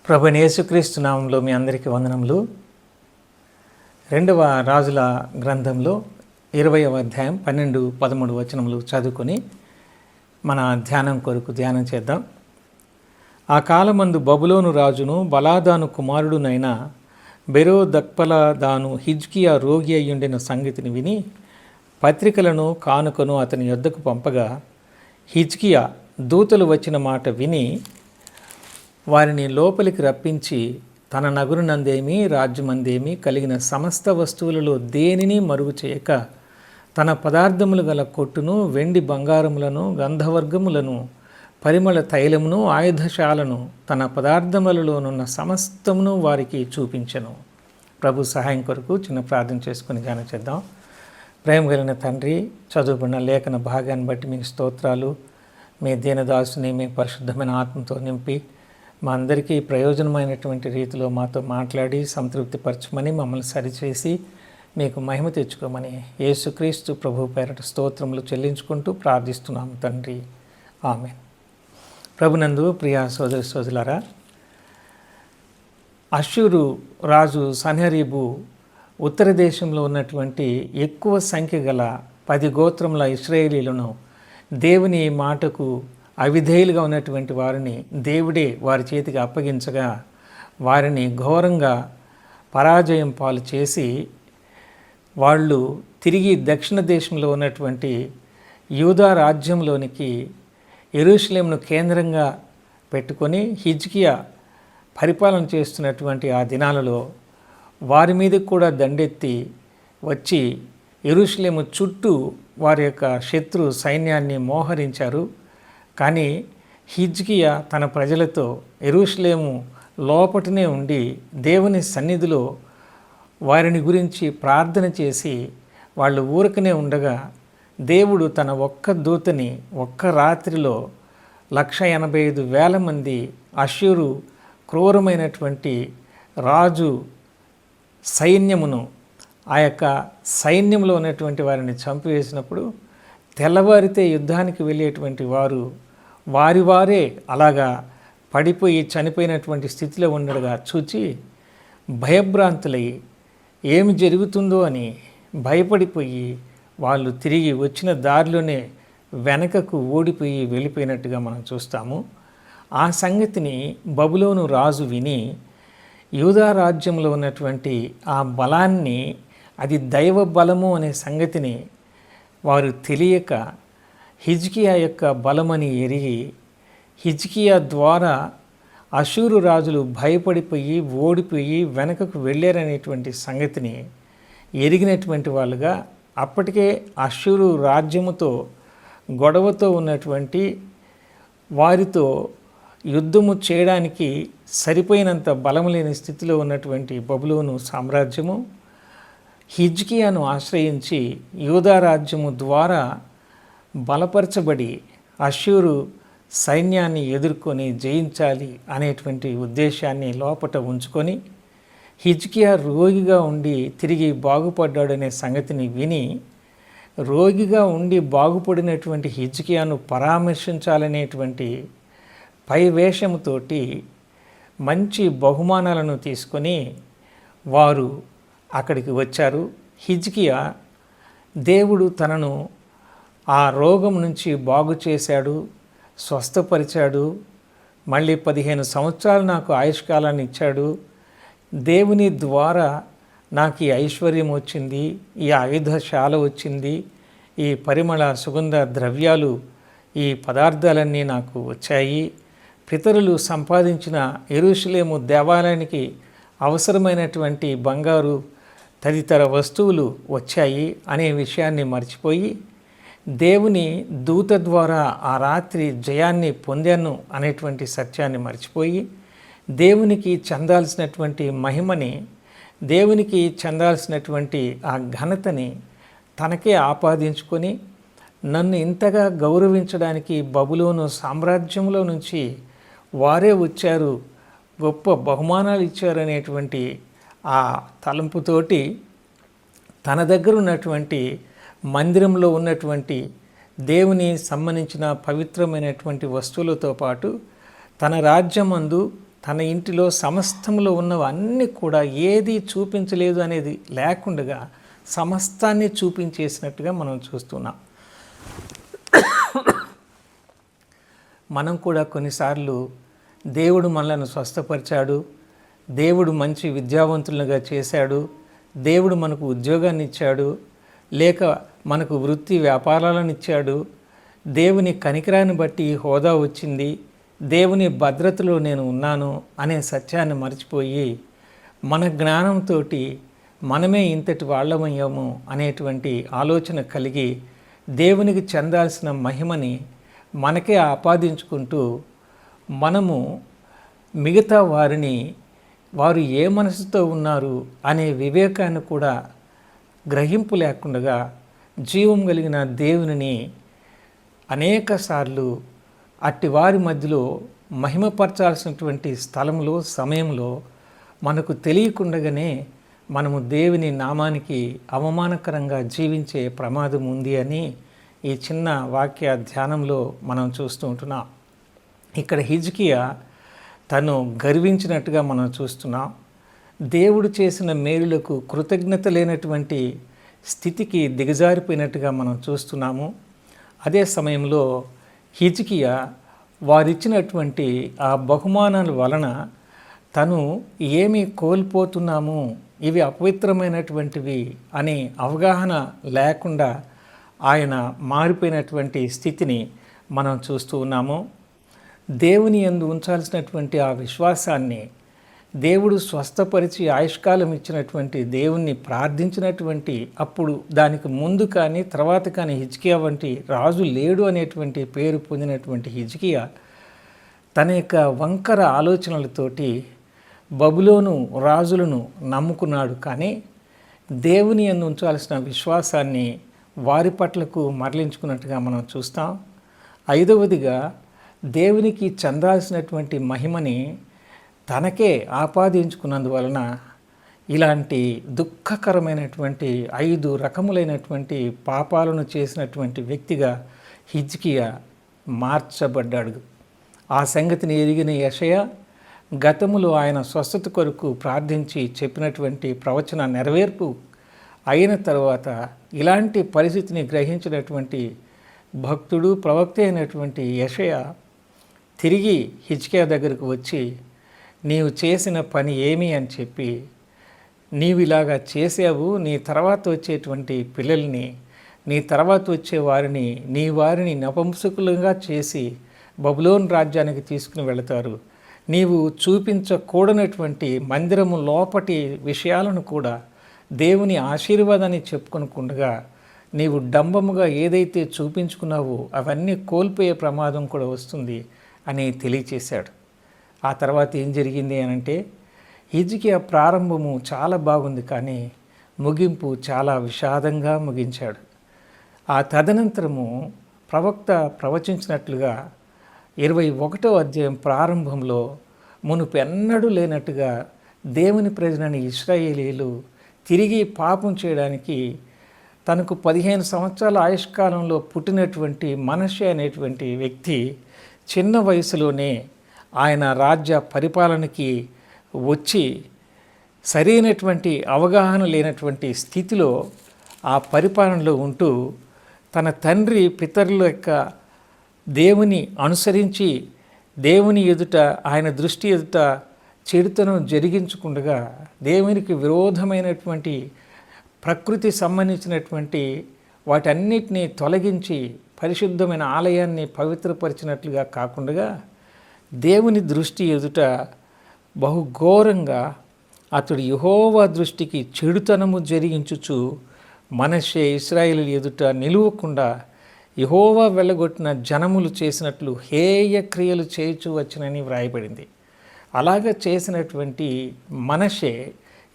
ప్రభువైన యేసుక్రీస్తు నామంలో మీ అందరికీ వందనములు. 2వ రాజుల గ్రంథంలో 20వ అధ్యాయం 12-13 వచనములు చదువుకొని మన ధ్యానం కొరకు ధ్యానం చేద్దాం. ఆ కాలమందు బబులోను రాజును బలాదాను కుమారుడునైన బెరోదక్పలదాను హిజ్కియా రోగి అయ్యుండిన సంగతిని విని పత్రికలను కానుకను అతని యొద్దకు పంపగా, హిజ్కియా దూతలు వచ్చిన మాట విని వారిని లోపలికి రప్పించి తన నగరునందేమి రాజ్యమందేమి కలిగిన సమస్త వస్తువులలో దేనిని మరుగు చేయక తన పదార్థములు గల కొట్టును, వెండి బంగారములను, గంధవర్గములను, పరిమళ తైలమును, ఆయుధశాలను, తన పదార్థములలోనున్న సమస్తమును వారికి చూపించెను. ప్రభు సహాయం కొరకు చిన్న ప్రార్థన చేసుకుని ధ్యానం చేద్దాం. ప్రేమ కలిగిన తండ్రి, చదువుకున్న లేఖన భాగాన్ని బట్టి మీకు స్తోత్రాలు. మీ దీనదాసుని మీ పరిశుద్ధమైన ఆత్మతో నింపి మా అందరికీ ప్రయోజనమైనటువంటి రీతిలో మాతో మాట్లాడి సంతృప్తిపరచమని, మమ్మల్ని సరిచేసి మీకు మహిమ తెచ్చుకోమని యేసుక్రీస్తు ప్రభు పేరట స్తోత్రములు చెల్లించుకుంటూ ప్రార్థిస్తున్నాము తండ్రి, ఆమేన్. ప్రభునందు ప్రియ సోదరి సోదరులారా, అష్షూరు రాజు సన్హెరీబు ఉత్తర దేశంలో ఉన్నటువంటి ఎక్కువ సంఖ్య గల 10 గోత్రముల ఇశ్రాయేలీలను దేవుని మాటకు అవిధేయులుగా ఉన్నటువంటి వారిని దేవుడే వారి చేతికి అప్పగించగా వారిని ఘోరంగా పరాజయం పాలు చేసి వాళ్ళు తిరిగి దక్షిణ దేశంలో ఉన్నటువంటి యూదా రాజ్యంలోనికి యెరూషలేమును కేంద్రంగా పెట్టుకొని హిజ్కియా పరిపాలన చేస్తున్నటువంటి ఆ దినాలలో వారి మీదకి కూడా దండెత్తి వచ్చి యెరూషలేము చుట్టూ వారి యొక్క శత్రు సైన్యాన్ని మోహరించారు. కానీ హిజ్కియా తన ప్రజలతో యెరూషలేము లోపటనే ఉండి దేవుని సన్నిధిలో వారిని గురించి ప్రార్థన చేసి వాళ్ళు ఊరకనే ఉండగా దేవుడు తన ఒక్క దూతని ఒక్క రాత్రిలో 185,000 మంది అష్షూరు క్రూరమైనటువంటి రాజు సైన్యమును ఆ యొక్క సైన్యంలో ఉన్నటువంటి వారిని చంపివేసినప్పుడు తెల్లవారితే యుద్ధానికి వెళ్ళేటువంటి వారు వారే అలాగా పడిపోయి చనిపోయినటువంటి స్థితిలో ఉండగా చూచి భయభ్రాంతులై ఏమి జరుగుతుందో అని భయపడిపోయి వాళ్ళు తిరిగి వచ్చిన దారిలోనే వెనకకు ఓడిపోయి వెళ్ళిపోయినట్టుగా మనం చూస్తాము. ఆ సంగతిని బబులోను రాజు విని యూదా రాజ్యంలో ఉన్నటువంటి ఆ బలాన్ని, అది దైవ బలము అనే సంగతిని వారు తెలియక హిజ్కియా యొక్క బలమని ఎరిగి హిజ్కియా ద్వారా అష్షూరు రాజులు భయపడిపోయి ఓడిపోయి వెనకకు వెళ్ళారనేటువంటి సంగతిని ఎరిగినటువంటి వాళ్ళుగా అప్పటికే అష్షూరు రాజ్యముతో గొడవతో ఉన్నటువంటి వారితో యుద్ధము చేయడానికి సరిపోయినంత బలము లేని స్థితిలో ఉన్నటువంటి బబులోను సామ్రాజ్యము హిజ్కియాను ఆశ్రయించి యూదా రాజ్యము ద్వారా బలపరచబడి అష్షూరు సైన్యాన్ని ఎదుర్కొని జయించాలి అనేటువంటి ఉద్దేశాన్ని లోపట ఉంచుకొని హిజ్కియా రోగిగా ఉండి తిరిగి బాగుపడ్డాడనే సంగతిని విని రోగిగా ఉండి బాగుపడినటువంటి హిజ్కియాను పరామర్శించాలనేటువంటి పై వేషముతోటి మంచి బహుమానాలను తీసుకొని వారు అక్కడికి వచ్చారు. హిజ్కియా దేవుడు తనను ఆ రోగం నుంచి బాగు చేశాడు, స్వస్థపరిచాడు, మళ్ళీ 15 సంవత్సరాలు నాకు ఆయుష్కాలాన్ని ఇచ్చాడు, దేవుని ద్వారా నాకు ఈ ఐశ్వర్యం వచ్చింది, ఈ ఆయుధశాల వచ్చింది, ఈ పరిమళ సుగంధ ద్రవ్యాలు, ఈ పదార్థాలన్నీ నాకు వచ్చాయి, పితరులు సంపాదించిన యెరూషలేము దేవాలయానికి అవసరమైనటువంటి బంగారు తదితర వస్తువులు వచ్చాయి అనే విషయాన్ని మర్చిపోయి దేవుని దూత ద్వారా ఆ రాత్రి జయాన్ని పొందాను అనేటువంటి సత్యాన్ని మర్చిపోయి దేవునికి చెందాల్సినటువంటి మహిమని, దేవునికి చెందాల్సినటువంటి ఆ ఘనతని తనకే ఆపాదించుకొని నన్ను ఇంతగా గౌరవించడానికి బబులోను సామ్రాజ్యంలో నుంచి వారే వచ్చారు, గొప్ప బహుమానాలు ఇచ్చారనేటువంటి ఆ తలంపుతోటి తన దగ్గర ఉన్నటువంటి మందిరంలో ఉన్నటువంటి దేవుని సంబంధించిన పవిత్రమైనటువంటి వస్తువులతో పాటు తన రాజ్యమందు తన ఇంటిలో సమస్తంలో ఉన్నవన్నీ కూడా ఏది చూపించలేదు అనేది లేకుండా సమస్తాన్ని చూపించేసినట్టుగా మనం చూస్తున్నాం. మనం కూడా కొన్నిసార్లు దేవుడు మనలను స్వస్థపరిచాడు, దేవుడు మంచి విద్యావంతులుగా చేశాడు, దేవుడు మనకు ఉద్యోగాన్ని ఇచ్చాడు, లేక మనకు వృత్తి వ్యాపారాలను ఇచ్చాడు, దేవుని కనికరాన్ని బట్టి హోదా వచ్చింది, దేవుని భద్రతలో నేను ఉన్నాను అనే సత్యాన్ని మర్చిపోయి మన జ్ఞానంతో మనమే ఇంతటి వాళ్ళమయ్యాము అనేటువంటి ఆలోచన కలిగి దేవునికి చెందాల్సిన మహిమని మనకే ఆపాదించుకుంటూ మనము మిగతా వారిని వారు ఏ మనసుతో ఉన్నారు అనే వివేకాన్ని కూడా గ్రహింపు లేకుండా జీవం కలిగిన దేవునిని అనేక సార్లు అట్టి వారి మధ్యలో మహిమపరచాల్సినటువంటి స్థలంలో సమయంలో మనకు తెలియకుండగానే మనము దేవుని నామానికి అవమానకరంగా జీవించే ప్రమాదం ఉంది అని ఈ చిన్న వాక్య ధ్యానంలో మనం చూస్తూ ఉంటున్నాం. ఇక్కడ హిజ్కియా తను గర్వించినట్టుగా మనం చూస్తున్నాం. దేవుడు చేసిన మేలులకు కృతజ్ఞత లేనటువంటి స్థితికి దిగజారిపోయినట్టుగా మనం చూస్తున్నాము. అదే సమయంలో హిజ్కియా వారిచ్చినటువంటి ఆ బహుమానాల వలన తను ఏమి కోల్పోతున్నాము, ఇవి అపవిత్రమైనటువంటివి అనే అవగాహన లేకుండా ఆయన మారిపోయినటువంటి స్థితిని మనం చూస్తూ ఉన్నాము. దేవుని యందు ఉంచాల్సినటువంటి ఆ విశ్వాసాన్ని, దేవుడు స్వస్థపరిచి ఆయుష్కాలం ఇచ్చినటువంటి దేవుణ్ణి ప్రార్థించినటువంటి అప్పుడు దానికి ముందు కానీ తర్వాత కానీ హిజ్కియా వంటి రాజు లేడు అనేటువంటి పేరు పొందినటువంటి హిజ్కియా తన యొక్క వంకర ఆలోచనలతోటి బబులోను రాజులను నమ్ముకున్నాడు. కానీ దేవుని యందు ఉంచాల్సిన విశ్వాసాన్ని వారి పట్లకు మరలించుకున్నట్టుగా మనం చూస్తాం. ఐదవదిగా దేవునికి చెందాల్సినటువంటి మహిమని తనకే ఆపాదించుకున్నందువలన ఇలాంటి దుఃఖకరమైనటువంటి 5 రకములైనటువంటి పాపాలను చేసినటువంటి వ్యక్తిగా హిజ్కియా మార్చబడ్డాడు. ఆ సంగతిని ఎరిగిన యెషయా గతములో ఆయన స్వస్థత కొరకు ప్రార్థించి చెప్పినటువంటి ప్రవచన నెరవేర్పు అయిన తర్వాత ఇలాంటి పరిస్థితిని గ్రహించినటువంటి భక్తుడు ప్రవక్త అయినటువంటి యెషయా తిరిగి హిజ్కియా దగ్గరకు వచ్చి నీవు చేసిన పని ఏమి అని చెప్పి, నీవు ఇలాగా చేసావు, నీ తర్వాత వచ్చేటువంటి పిల్లల్ని, నీ తర్వాత వచ్చే వారిని, నీ వారిని నపుంసకులుగా చేసి బబులోను రాజ్యానికి తీసుకుని వెళతారు. నీవు చూపించకూడనటువంటి మందిరము లోపటి విషయాలను కూడా దేవుని ఆశీర్వాదాన్ని చెప్పుకొనకుండా నీవు డంబముగా ఏదైతే చూపించుకున్నావో అవన్నీ కోల్పోయే ప్రమాదం కూడా వస్తుంది అని తెలియచేశాడు. ఆ తర్వాత ఏం జరిగింది అనంటే హిజ్కియా ప్రారంభము చాలా బాగుంది, కానీ ముగింపు చాలా విషాదంగా ముగించాడు. ఆ తదనంతరము ప్రవక్త ప్రవచించినట్లుగా 21వ అధ్యాయం ప్రారంభంలో మునుపెన్నడూ లేనట్టుగా దేవుని ప్రజలని ఇశ్రాయేలీలు తిరిగి పాపం చేయడానికి తనకు 15 సంవత్సరాల ఆయుష్కాలంలో పుట్టినటువంటి మనష్షే అనేటువంటి వ్యక్తి చిన్న వయసులోనే ఆయన రాజ్య పరిపాలనకి వచ్చి సరైనటువంటి అవగాహన లేనటువంటి స్థితిలో ఆ పరిపాలనలో ఉంటూ తన తండ్రి పితరుల యొక్క దేవుని అనుసరించి దేవుని ఎదుట ఆయన దృష్టి ఎదుట చెడుతనం జరిగించకుండా దేవునికి విరోధమైనటువంటి ప్రకృతి సంబంధించినటువంటి వాటన్నిటినీ తొలగించి పరిశుద్ధమైన ఆలయాన్ని పవిత్రపరిచినట్లుగా కాకుండా దేవుని దృష్టి ఎదుట బహుఘోరంగా అతడు యెహోవా దృష్టికి చెడుతనము జరిగించుచు మనష్షే ఇశ్రాయేలు ఎదుట నిలువకుండా యెహోవా వెళ్ళగొట్టిన జనములు చేసినట్లు హేయ క్రియలు చేయుచు వచ్చినని వ్రాయబడింది. అలాగ చేసినటువంటి మనష్షే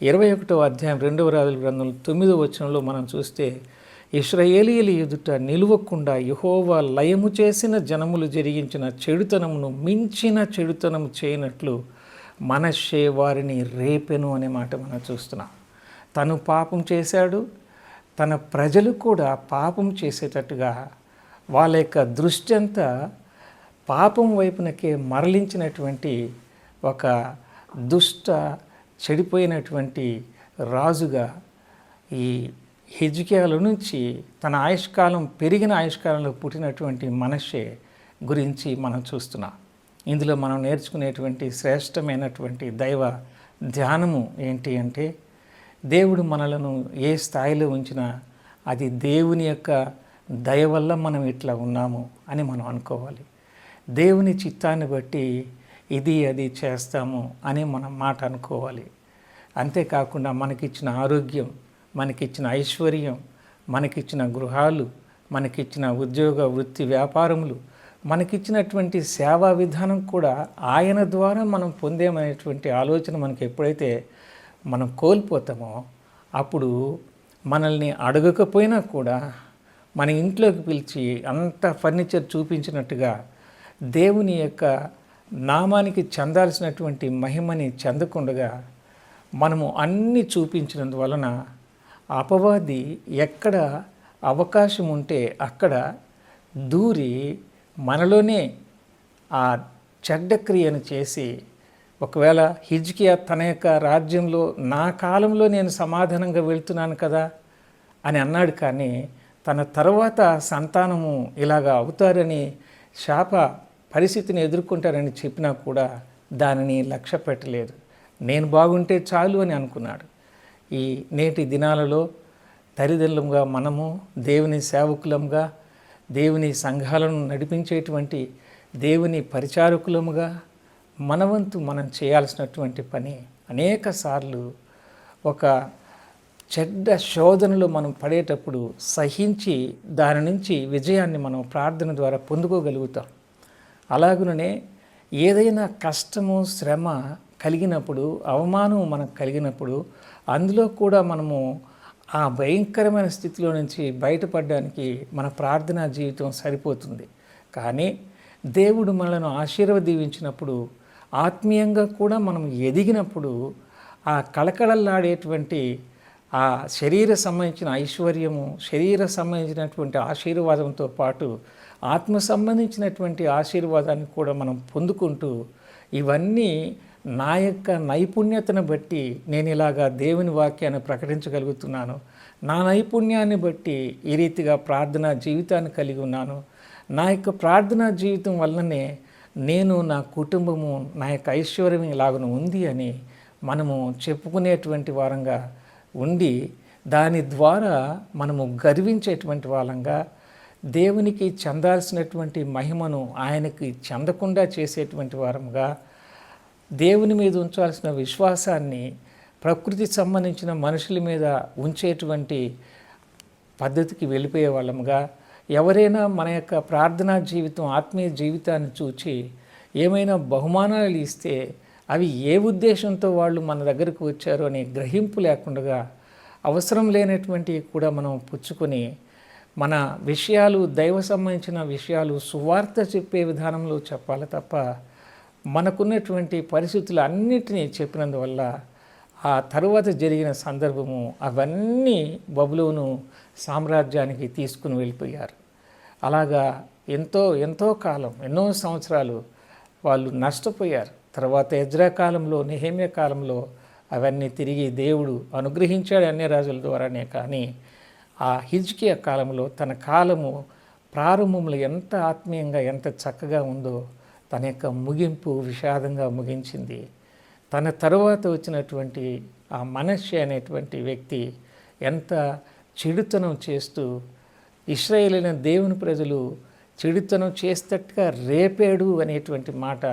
21వ అధ్యాయం 2వ రాజుల గ్రంథం 9వ వచనంలో మనం చూస్తే ఇశ్రాయేలీయుల ఎదుట నిలువకుండా యెహోవా లయము చేసిన జనములు జరిగించిన చెడుతనమును మించిన చెడుతనము చేయనట్లు మనష్షే వారిని రేపెను అనే మాట మనం చూస్తున్నాం. తను పాపం చేశాడు, తన ప్రజలు కూడా పాపం చేసేటట్టుగా వాళ్ళ యొక్క దృష్టి అంతా పాపం వైపునకే మరలించినటువంటి ఒక దుష్ట చెడిపోయినటువంటి రాజుగా ఈ హిజ్కియాల నుంచి తన ఆయుష్కాలం పెరిగిన ఆయుష్కాలంలో పుట్టినటువంటి మనష్షే గురించి మనం చూస్తున్నాం. ఇందులో మనం నేర్చుకునేటువంటి శ్రేష్టమైనటువంటి దైవ ధ్యానము ఏంటి అంటే, దేవుడు మనలను ఏ స్థాయిలో ఉంచినా అది దేవుని యొక్క దయ వల్ల మనం ఇట్లా ఉన్నాము అని మనం అనుకోవాలి. దేవుని చిత్తాన్ని బట్టి ఇది అది చేస్తాము అని మనం మాట అనుకోవాలి. అంతేకాకుండా మనకిచ్చిన ఆరోగ్యం, మనకిచ్చిన ఐశ్వర్యం, మనకిచ్చిన గృహాలు, మనకిచ్చిన ఉద్యోగ వృత్తి వ్యాపారములు, మనకిచ్చినటువంటి సేవా విధానం కూడా ఆయన ద్వారా మనం పొందేమనేటువంటి ఆలోచన మనకి ఎప్పుడైతే మనం కోల్పోతామో, అప్పుడు మనల్ని అడగకపోయినా కూడా మన ఇంట్లోకి పిలిచి అంత ఫర్నిచర్ చూపించినట్టుగా దేవుని యొక్క నామానికి చెందాల్సినటువంటి మహిమని చెందకుండగా మనము అన్నీ చూపించినందువలన అపవాది ఎక్కడ అవకాశం ఉంటే అక్కడ దూరి మనలోనే ఆ చెడ్డ క్రియను చేసి, ఒకవేళ హిజ్కియా తన యొక్క రాజ్యంలో నా కాలంలో నేను సమాధానంగా వెళ్తున్నాను కదా అని అన్నాడు, కానీ తన తర్వాత సంతానము ఇలాగా అవుతారని శాప పరిస్థితిని ఎదుర్కొంటారని చెప్పినా కూడా దానిని లక్ష్య పెట్టలేదు. నేను బాగుంటే చాలు అని అనుకున్నాడు. ఈ నేటి దినాలలో తల్లిదండ్రులుగా మనము దేవుని సేవకులంగా, దేవుని సంఘాలను నడిపించేటువంటి దేవుని పరిచారకులముగా మన వంతు మనం చేయాల్సినటువంటి పని అనేక సార్లు ఒక చెడ్డ శోధనలో మనం పడేటప్పుడు సహించి దాని నుంచి విజయాన్ని మనం ప్రార్థన ద్వారా పొందుకోగలుగుతాం. అలాగుననే ఏదైనా కష్టము, శ్రమ కలిగినప్పుడు, అవమానం మనకు కలిగినప్పుడు అందులో కూడా మనము ఆ భయంకరమైన స్థితిలో నుంచి బయటపడడానికి మన ప్రార్థనా జీవితం సరిపోతుంది. కానీ దేవుడు మనలను దీవించినప్పుడు, ఆత్మీయంగా కూడా మనం ఎదిగినప్పుడు ఆ కళకళలాడేటువంటి ఆ శరీర సంబంధించిన ఐశ్వర్యము, శరీర సంబంధించినటువంటి ఆశీర్వాదంతో పాటు ఆత్మ సంబంధించినటువంటి ఆశీర్వాదాన్ని కూడా మనం పొందుకుంటూ, ఇవన్నీ నా యొక్క నైపుణ్యతను బట్టి నేను ఇలాగా దేవుని వాక్యాన్ని ప్రకటించగలుగుతున్నాను, నా నైపుణ్యాన్ని బట్టి ఈ రీతిగా ప్రార్థనా జీవితాన్ని కలిగి ఉన్నాను, నా యొక్క ప్రార్థనా జీవితం వల్లనే నేను, నా కుటుంబము, నా యొక్క ఐశ్వర్యం ఇలాగను ఉంది అని మనము చెప్పుకునేటువంటి వారంగా ఉండి, దాని ద్వారా మనము గర్వించేటువంటి వాళ్ళంగా, దేవునికి చెందాల్సినటువంటి మహిమను ఆయనకి చెందకుండా చేసేటువంటి వారంగా, దేవుని మీద ఉంచాల్సిన విశ్వాసాన్ని ప్రకృతి సంబంధించిన మనుషుల మీద ఉంచేటువంటి పద్ధతికి వెళ్ళిపోయే వాళ్ళముగా, ఎవరైనా మన యొక్క ప్రార్థనా జీవితం, ఆత్మీయ జీవితాన్ని చూచి ఏమైనా బహుమానాలు ఇస్తే అవి ఏ ఉద్దేశంతో వాళ్ళు మన దగ్గరకు వచ్చారో అనే గ్రహింపు లేకుండా అవసరం లేనటువంటి కూడా మనం పుచ్చుకొని మన విషయాలు, దైవ సంబంధించిన విషయాలు సువార్త చెప్పే విధానంలో చెప్పాలి తప్ప మనకున్నటువంటి పరిస్థితులు అన్నిటినీ చెప్పినందువల్ల ఆ తరువాత జరిగిన సందర్భము అవన్నీ బబులోను సామ్రాజ్యానికి తీసుకుని వెళ్ళిపోయారు. అలాగా ఎంతో కాలం, ఎన్నో సంవత్సరాలు వాళ్ళు నష్టపోయారు. తర్వాత ఎజ్రా కాలంలో, నెహెమ్యా కాలంలో అవన్నీ తిరిగి దేవుడు అనుగ్రహించాడు అన్ని రాజుల ద్వారానే. కానీ ఆ హిజ్కియా కాలంలో తన కాలము ప్రారంభంలో ఎంత ఆత్మీయంగా, ఎంత చక్కగా ఉందో తన యొక్క ముగింపు విషాదంగా ముగించింది. తన తరువాత వచ్చినటువంటి ఆ మనష్షే అనేటువంటి వ్యక్తి ఎంత చెడుతనం చేస్తూ ఇశ్రాయేలైన దేవుని ప్రజలు చెడుతనం చేస్తట్టుగా రేపాడు అనేటువంటి మాట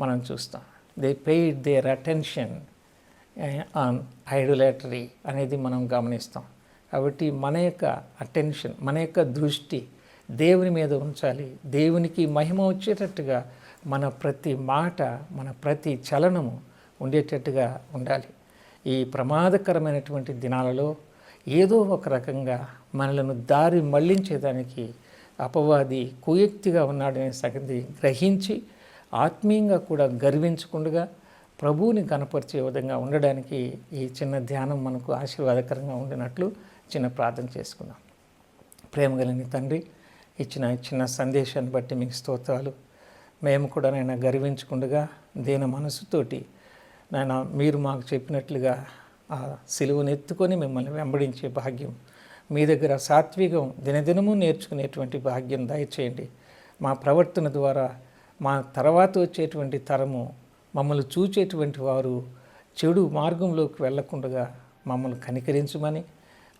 మనం చూస్తాం. They paid their attention on idolatry అనేది మనం గమనిస్తాం. కాబట్టి మన యొక్క అటెన్షన్, మన యొక్క దృష్టి దేవుని మీద ఉంచాలి. దేవునికి మహిమ వచ్చేటట్టుగా మన ప్రతి మాట, మన ప్రతి చలనము ఉండేటట్టుగా ఉండాలి. ఈ ప్రమాదకరమైనటువంటి దినాలలో ఏదో ఒక రకంగా మనలను దారి మళ్లించేదానికి అపవాది కుయుక్తిగా ఉన్నాడనే సంగతి గ్రహించి ఆత్మీయంగా కూడా గర్వించకుండా ప్రభువుని కనపరిచే విధంగా ఉండడానికి ఈ చిన్న ధ్యానం మనకు ఆశీర్వాదకరంగా ఉండినట్లు చిన్న ప్రార్థన చేసుకుందాం. ప్రేమ కలిగిన తండ్రి, ఇచ్చిన చిన్న సందేశాన్ని బట్టి మీకు స్తోత్రాలు. మేము కూడా నాయన గర్వించకుండా దీన మనసుతోటి నాయన మీరు మాకు చెప్పినట్లుగా ఆ సిలువను ఎత్తుకొని మిమ్మల్ని వెంబడించే భాగ్యం, మీ దగ్గర సాత్వికం దినదినము నేర్చుకునేటువంటి భాగ్యం దయచేయండి. మా ప్రవర్తన ద్వారా మా తర్వాత వచ్చేటువంటి తరము మమ్మల్ని చూచేటువంటి వారు చెడు మార్గంలోకి వెళ్లకుండా మమ్మల్ని కనికరించమని,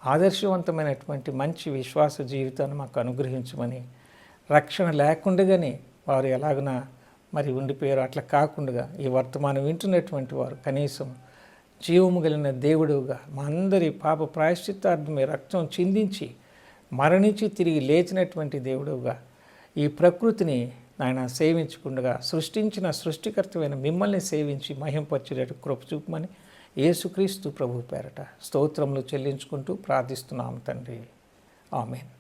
ఆదర్శవంతమైనటువంటి మంచి విశ్వాస జీవితాన్ని మాకు అనుగ్రహించమని, రక్షణ లేకుండానే వారు ఎలాగునా మరి ఉండిపోయారు అట్లా కాకుండా ఈ వర్తమానం వింటున్నటువంటి వారు కనీసం జీవము కలిగిన దేవుడుగా మా అందరి పాప ప్రాయశ్చిత్తార్థమే రక్తం చిందించి మరణించి తిరిగి లేచినటువంటి దేవుడుగా ఈ ప్రకృతిని నాయన సేవించకుండా సృష్టించిన సృష్టికర్తమైన మిమ్మల్ని సేవించి మహింపరిచేటట్టు కృప చూపమని యేసుక్రీస్తు ప్రభు పేరట స్తోత్రములు చెల్లించుకుంటూ ప్రార్థిస్తున్నాము తండ్రి. ఆమేన్.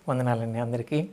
వందనాలండి అందరికీ.